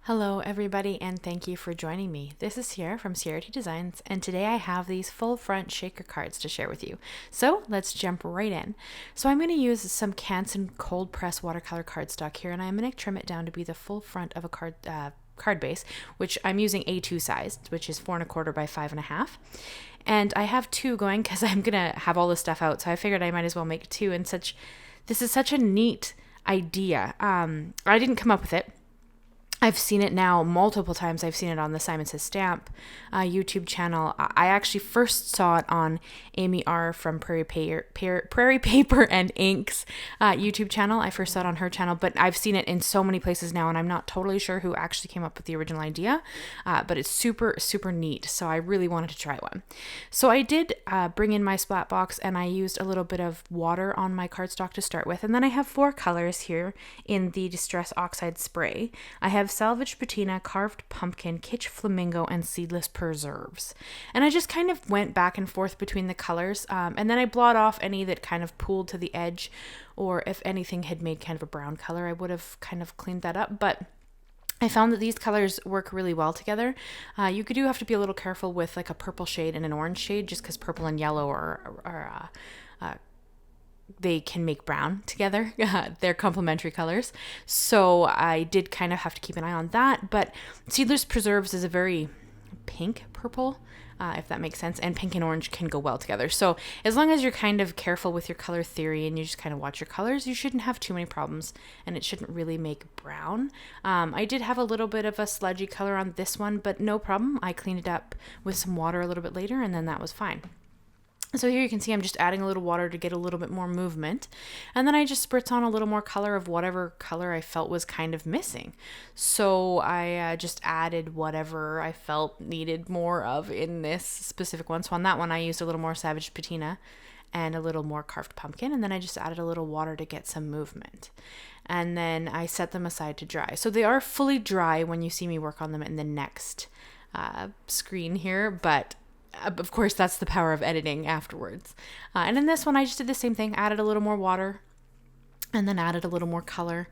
Hello everybody and thank you for joining me. This is Sierra from Sierra Designs and today I have these full front shaker cards to share with you. So let's jump right in. So I'm going to use some Canson cold press watercolor cardstock here and I'm going to trim it down to be the full front of a card base, which I'm using A2 size, which is 4 1/4 by 5 1/2. And I have two going because I'm going to have all this stuff out. So I figured I might as well make two and this is such a neat idea. I didn't come up with it. I've seen it now multiple times. I've seen it on the Simon Says Stamp YouTube channel. I actually first saw it on Amy R. from Prairie Paper and Inks YouTube channel. I first saw it on her channel, but I've seen it in so many places now, and I'm not totally sure who actually came up with the original idea, but it's super, super neat, so I really wanted to try one. So I did bring in my Splat Box, and I used a little bit of water on my cardstock to start with, and then I have 4 colors here in the Distress Oxide spray. I have Salvaged, Patina, Carved Pumpkin, Kitsch, Flamingo, and Seedless Preserves. And I just kind of went back and forth between the colors, and then I blot off any that kind of pooled to the edge, or if anything had made kind of a brown color, I would have kind of cleaned that up. But I found that these colors work really well together. You do have to be a little careful with like a purple shade and an orange shade, just because purple and yellow are they can make brown together. They're complementary colors. So I did kind of have to keep an eye on that. But Seedless Preserves is a very pink purple, if that makes sense. And pink and orange can go well together. So as long as you're kind of careful with your color theory and you just kind of watch your colors, you shouldn't have too many problems. And it shouldn't really make brown. I did have a little bit of a sludgy color on this one, but no problem. I cleaned it up with some water a little bit later and then that was fine. So here you can see I'm just adding a little water to get a little bit more movement. And then I just spritz on a little more color of whatever color I felt was kind of missing. So I just added whatever I felt needed more of in this specific one. So on that one, I used a little more Salvaged Patina and a little more Carved Pumpkin. And then I just added a little water to get some movement. And then I set them aside to dry. So they are fully dry when you see me work on them in the next screen here, but of course, that's the power of editing afterwards. And in this one, I just did the same thing, added a little more water and then added a little more color,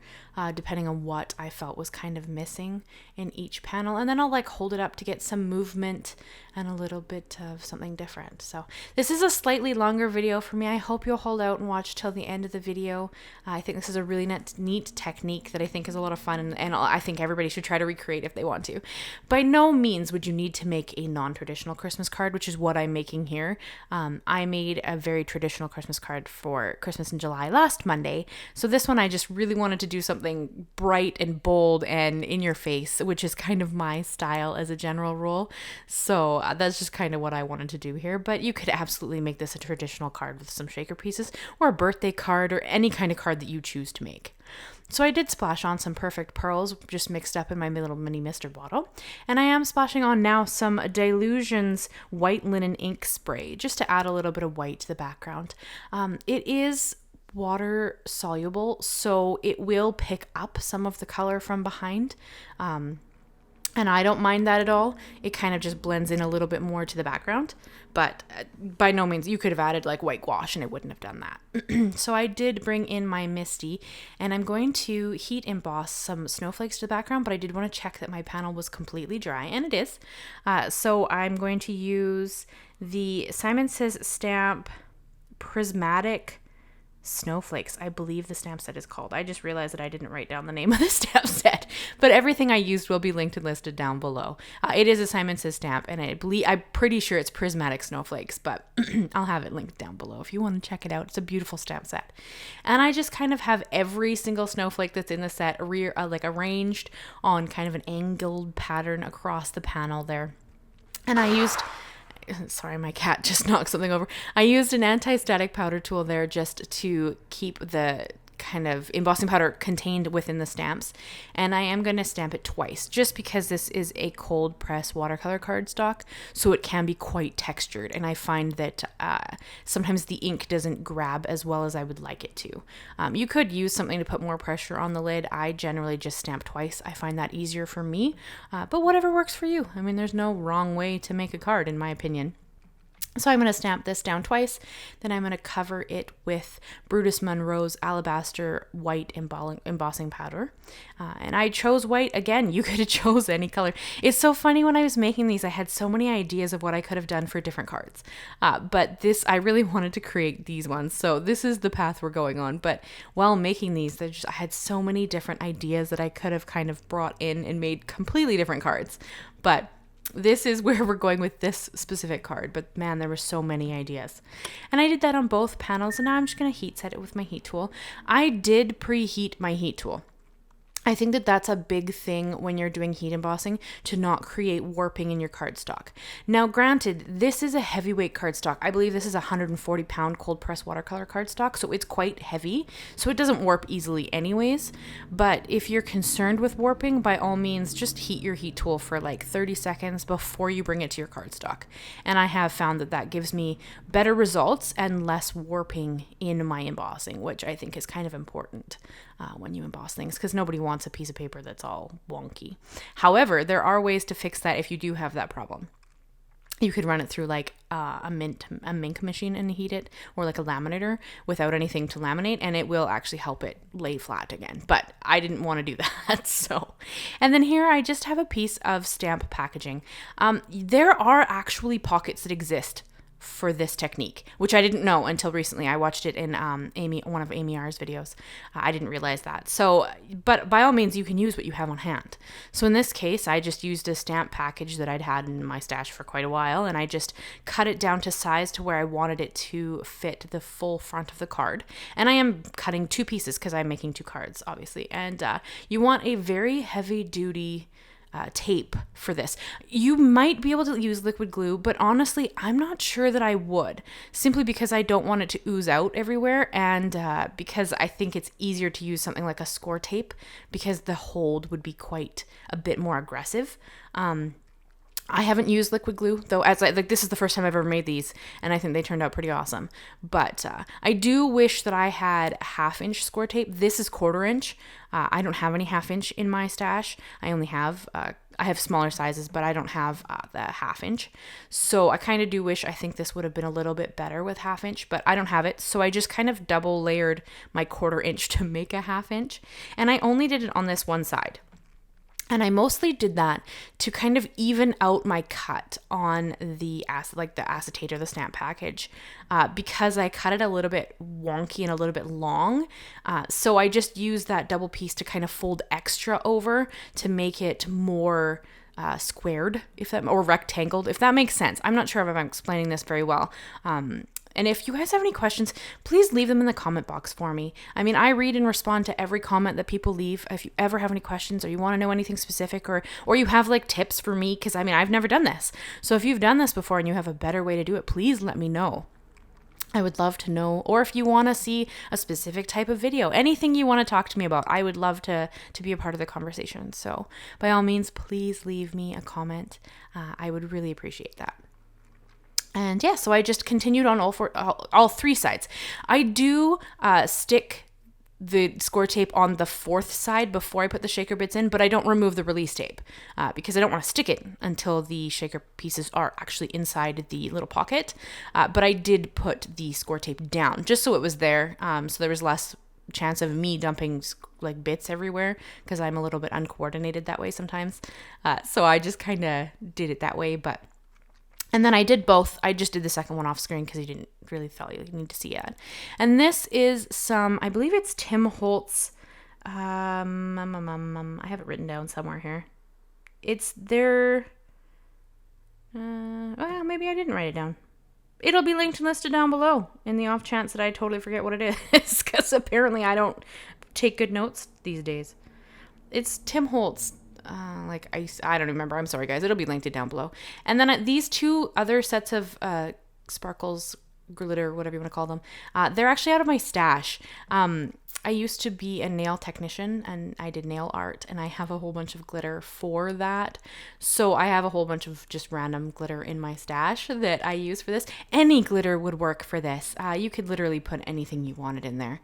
depending on what I felt was kind of missing in each panel. And then I'll like hold it up to get some movement and a little bit of something different. So this is a slightly longer video for me. I hope you'll hold out and watch till the end of the video. I think this is a really neat technique that I think is a lot of fun, and I think everybody should try to recreate if they want to. By no means would you need to make a non-traditional Christmas card, which is what I'm making here. I made a very traditional Christmas card for Christmas in July last Monday. So this one I just really wanted to do something bright and bold and in your face, which is kind of my style as a general rule. So that's just kind of what I wanted to do here. But you could absolutely make this a traditional card with some shaker pieces or a birthday card or any kind of card that you choose to make. So I did splash on some Perfect Pearls, just mixed up in my little mini mister bottle. And I am splashing on now some Dylusions white linen ink spray, just to add a little bit of white to the background. It is water soluble, so it will pick up some of the color from behind. And I don't mind that at all. It kind of just blends in a little bit more to the background, but by no means, you could have added like white gouache and it wouldn't have done that. So I did bring in my Misti and I'm going to heat emboss some snowflakes to the background, but I did want to check that my panel was completely dry, and it is. So I'm going to use the Simon Says Stamp Prismatic Snowflakes, I believe the stamp set is called. I just realized that I didn't write down the name of the stamp set, but everything I used will be linked and listed down below. It is a Simon Says stamp, and I'm pretty sure it's Prismatic Snowflakes, but I'll have it linked down below if you want to check it out. It's a beautiful stamp set. And I just kind of have every single snowflake that's in the set arranged on kind of an angled pattern across the panel there. And I used... Sorry, my cat just knocked something over. I used an anti-static powder tool there just to keep the kind of embossing powder contained within the stamps. And I am going to stamp it twice just because this is a cold press watercolor cardstock, so it can be quite textured. And I find that sometimes the ink doesn't grab as well as I would like it to. You could use something to put more pressure on the lid. I generally just stamp twice. I find that easier for me, but whatever works for you. I mean, there's no wrong way to make a card in my opinion. So I'm going to stamp this down twice, then I'm going to cover it with Brutus Monroe's Alabaster White embossing powder. And I chose white. Again, you could have chose any color. It's so funny, when I was making these, I had so many ideas of what I could have done for different cards. But I really wanted to create these ones. So this is the path we're going on. But while making these, I had so many different ideas that I could have kind of brought in and made completely different cards. But this is where we're going with this specific card, but man, there were so many ideas. And I did that on both panels, and now I'm just going to heat set it with my heat tool. I did preheat my heat tool. I think that that's a big thing when you're doing heat embossing, to not create warping in your cardstock. Now, granted, this is a heavyweight cardstock. I believe this is a 140-pound cold press watercolor cardstock, so it's quite heavy, so it doesn't warp easily anyways. But if you're concerned with warping, by all means, just heat your heat tool for like 30 seconds before you bring it to your cardstock. And I have found that that gives me better results and less warping in my embossing, which I think is kind of important when you emboss things, because nobody wants a piece of paper that's all wonky. However, there are ways to fix that if you do have that problem. You could run it through like a Mica machine and heat it, or like a laminator without anything to laminate, and it will actually help it lay flat again. But I didn't want to do that. So, and then here I just have a piece of stamp packaging. There are actually pockets that exist for this technique, which I didn't know until recently. I watched it in one of Amy R's videos. I didn't realize that. So, but by all means, you can use what you have on hand. So in this case, I just used a stamp package that I'd had in my stash for quite a while, and I just cut it down to size to where I wanted it to fit the full front of the card. And I am cutting two pieces because I'm making two cards, obviously. And you want a very heavy duty tape for this. You might be able to use liquid glue, but honestly, I'm not sure that I would, simply because I don't want it to ooze out everywhere, and because I think it's easier to use something like a score tape, because the hold would be quite a bit more aggressive. I haven't used liquid glue though, this is the first time I've ever made these, and I think they turned out pretty awesome. But I do wish that I had 1/2-inch score tape. This is 1/4 inch. I don't have any 1/2-inch in my stash. I only have I have smaller sizes, but I don't have the 1/2-inch. So I kind of do wish, I think this would have been a little bit better with 1/2-inch, but I don't have it. So I just kind of double layered my 1/4 inch to make a 1/2-inch, and I only did it on this one side. And I mostly did that to kind of even out my cut on the acetate or the stamp package, because I cut it a little bit wonky and a little bit long. So I just used that double piece to kind of fold extra over to make it more squared, or rectangled, if that makes sense. I'm not sure if I'm explaining this very well. And if you guys have any questions, please leave them in the comment box for me. I mean, I read and respond to every comment that people leave. If you ever have any questions, or you want to know anything specific, or you have like tips for me, because I mean, I've never done this. So if you've done this before and you have a better way to do it, please let me know. I would love to know. Or if you want to see a specific type of video, anything you want to talk to me about, I would love to be a part of the conversation. So by all means, please leave me a comment. I would really appreciate that. And yeah, so I just continued on all three sides. I do stick the score tape on the 4th side before I put the shaker bits in, but I don't remove the release tape because I don't want to stick it until the shaker pieces are actually inside the little pocket. But I did put the score tape down just so it was there, so there was less chance of me dumping like bits everywhere, because I'm a little bit uncoordinated that way sometimes. So I just kind of did it that way, and then I did both. I just did the second one off screen because you didn't really feel you need to see it. And this is I believe it's Tim Holtz. I have it written down somewhere here. It's their, well, maybe I didn't write it down. It'll be linked and listed down below in the off chance that I totally forget what it is, because apparently I don't take good notes these days. It's Tim Holtz. I don't remember. I'm sorry, guys. It'll be linked down below. And then these two other sets of sparkles, glitter, whatever you want to call them, they're actually out of my stash. I used to be a nail technician, and I did nail art, and I have a whole bunch of glitter for that. So I have a whole bunch of just random glitter in my stash that I use for this. Any glitter would work for this. You could literally put anything you wanted in there.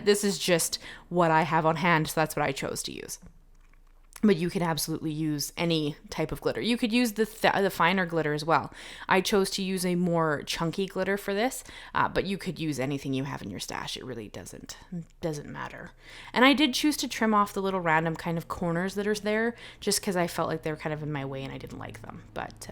This is just what I have on hand, so that's what I chose to use. But you can absolutely use any type of glitter. You could use the finer glitter as well. I chose to use a more chunky glitter for this, but you could use anything you have in your stash. It really doesn't matter. And I did choose to trim off the little random kind of corners that are there, just because I felt like they were kind of in my way and I didn't like them. But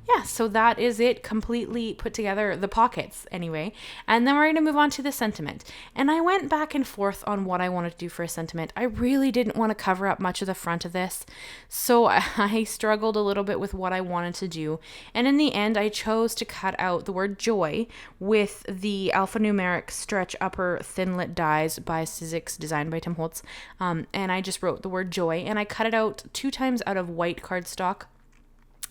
yeah, so that is it, completely put together, the pockets anyway. And then we're going to move on to the sentiment. And I went back and forth on what I wanted to do for a sentiment. I really didn't want to cover up much of the front of this, so I struggled a little bit with what I wanted to do. And in the end, I chose to cut out the word joy with the alphanumeric stretch upper thinlit dies by Sizzix, designed by Tim Holtz. And I just wrote the word joy, and I cut it out 2 times out of white cardstock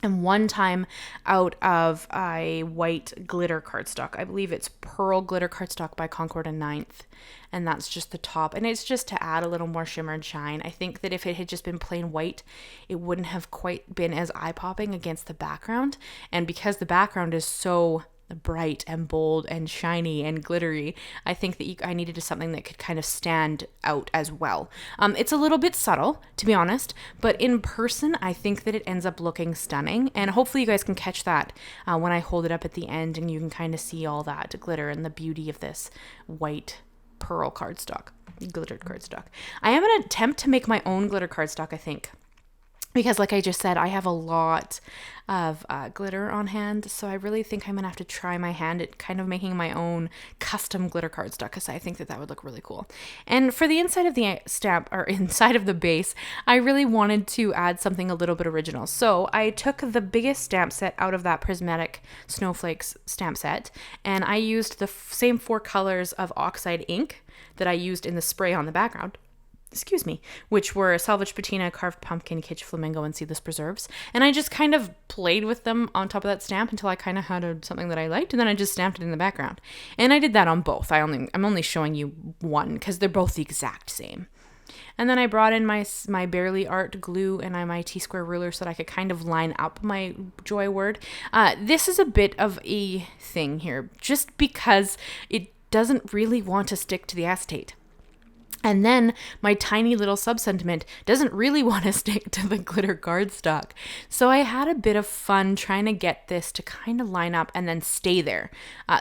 and 1 time out of a white glitter cardstock. I believe it's Pearl Glitter Cardstock by Concord and 9th. And that's just the top. And it's just to add a little more shimmer and shine. I think that if it had just been plain white, it wouldn't have quite been as eye-popping against the background. And because the background is so bright and bold and shiny and glittery, I think that I needed something that could kind of stand out as well. It's a little bit subtle, to be honest, but in person, I think that it ends up looking stunning. And hopefully you guys can catch that when I hold it up at the end, and you can kind of see all that glitter and the beauty of this white pearl cardstock, glittered cardstock. I am going to attempt to make my own glitter cardstock, I think, because like I just said, I have a lot of glitter on hand, so I really think I'm gonna have to try my hand at kind of making my own custom glitter cardstock, because I think that that would look really cool. And for the inside of the stamp, or inside of the base, I really wanted to add something a little bit original. So I took the biggest stamp set out of that Prismatic Snowflakes stamp set, and I used the same 4 colors of Oxide ink that I used in the spray on the background, which were Salvaged, Patina, Carved Pumpkin, Kitsch, Flamingo, and Seedless preserves. And I just kind of played with them on top of that stamp until I kind of had something that I liked, and then I just stamped it in the background. And I did that on both. I'm only showing you one because they're both the exact same. And then I brought in my Barely Art glue and my T-square ruler so that I could kind of line up my joy word. This is a bit of a thing here, just because it doesn't really want to stick to the acetate. And then my tiny little sub-sentiment doesn't really want to stick to the glitter cardstock. So I had a bit of fun trying to get this to kind of line up and then stay there.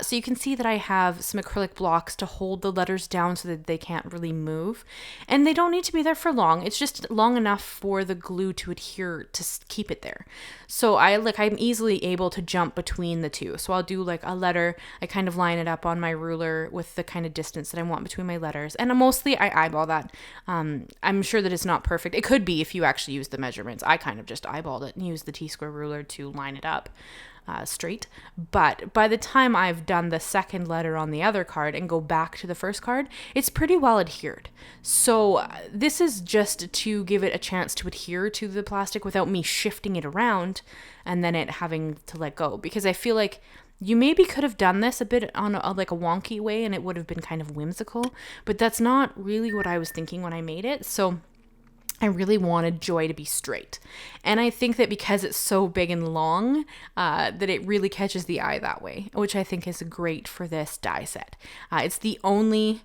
So you can see that I have some acrylic blocks to hold the letters down so that they can't really move. And they don't need to be there for long. It's just long enough for the glue to adhere to keep it there. So I'm easily able to jump between the two. So I'll do like a letter, I kind of line it up on my ruler with the kind of distance that I want between my letters. And mostly I eyeball that. I'm sure that it's not perfect. It could be if you actually use the measurements. I kind of just eyeballed it and used the T-square ruler to line it up straight. But by the time I've done the second letter on the other card and go back to the first card, it's pretty well adhered. So this is just to give it a chance to adhere to the plastic without me shifting it around and then it having to let go. Because I feel like you maybe could have done this a bit on a wonky way and it would have been kind of whimsical, but that's not really what I was thinking when I made it. So I really wanted joy to be straight. And I think that because it's so big and long, that it really catches the eye that way, which I think is great for this die set. It's the only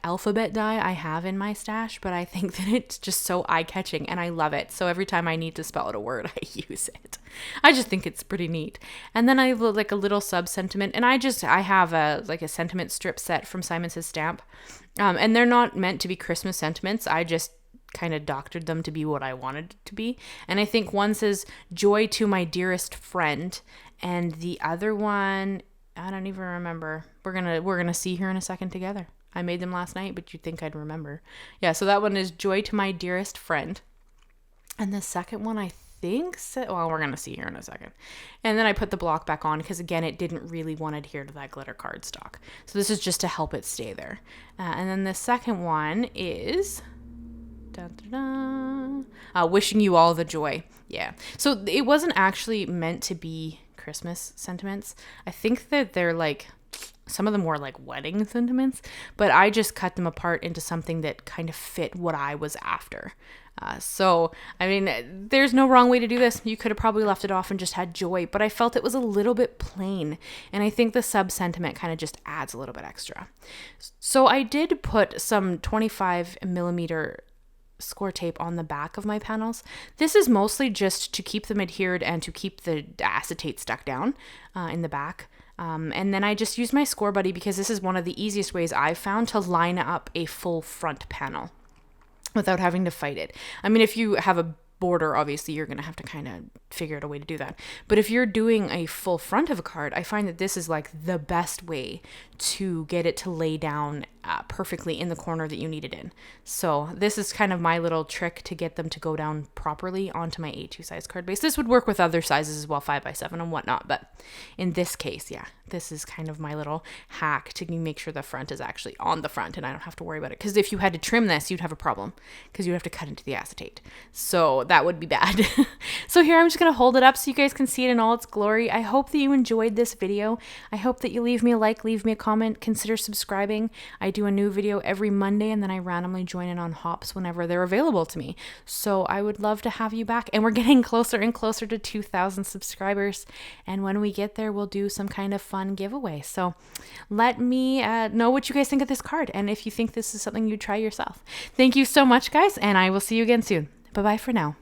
alphabet die I have in my stash, but I think that it's just so eye-catching and I love it. So every time I need to spell out a word, I use it. I just think it's pretty neat. And then I have like a little sub-sentiment, and I have a sentiment strip set from Simon Says Stamp. And they're not meant to be Christmas sentiments. I just kind of doctored them to be what I wanted it to be. And I think one says joy to my dearest friend, and the other one, I don't even remember. We're gonna see here in a second together. I made them last night, but you'd think I'd remember. Yeah, so that one is joy to my dearest friend. And the second one, I think, we're gonna see here in a second. And then I put the block back on because, again, it didn't really want to adhere to that glitter cardstock. So this is just to help it stay there. And then the second one is wishing you all the joy. Yeah. So it wasn't actually meant to be Christmas sentiments. I think that they're like, some of them were like wedding sentiments, but I just cut them apart into something that kind of fit what I was after. So, I mean, there's no wrong way to do this. You could have probably left it off and just had joy, but I felt it was a little bit plain. And I think the sub-sentiment kind of just adds a little bit extra. So I did put some 25 millimeter score tape on the back of my panels. This is mostly just to keep them adhered and to keep the acetate stuck down in the back. And then I just use my Score Buddy because this is one of the easiest ways I've found to line up a full front panel without having to fight it. I mean, if you have a border, obviously you're going to have to kind of figure out a way to do that. But if you're doing a full front of a card, I find that this is like the best way to get it to lay down perfectly in the corner that you need it in. So this is kind of my little trick to get them to go down properly onto my A2 size card base. This would work with other sizes as well, 5x7 and whatnot. But in this case, yeah, this is kind of my little hack to make sure the front is actually on the front and I don't have to worry about it. Because if you had to trim this, you'd have a problem because you'd have to cut into the acetate. So that would be bad. So here I'm just going to hold it up so you guys can see it in all its glory. I hope that you enjoyed this video. I hope that you leave me a like, leave me a comment, consider subscribing. I do a new video every Monday and then I randomly join in on hops whenever they're available to me. So I would love to have you back, and we're getting closer and closer to 2,000 subscribers. And when we get there, we'll do some kind of fun giveaway. So let me know what you guys think of this card and if you think this is something you'd try yourself. Thank you so much, guys, and I will see you again soon. Bye-bye for now.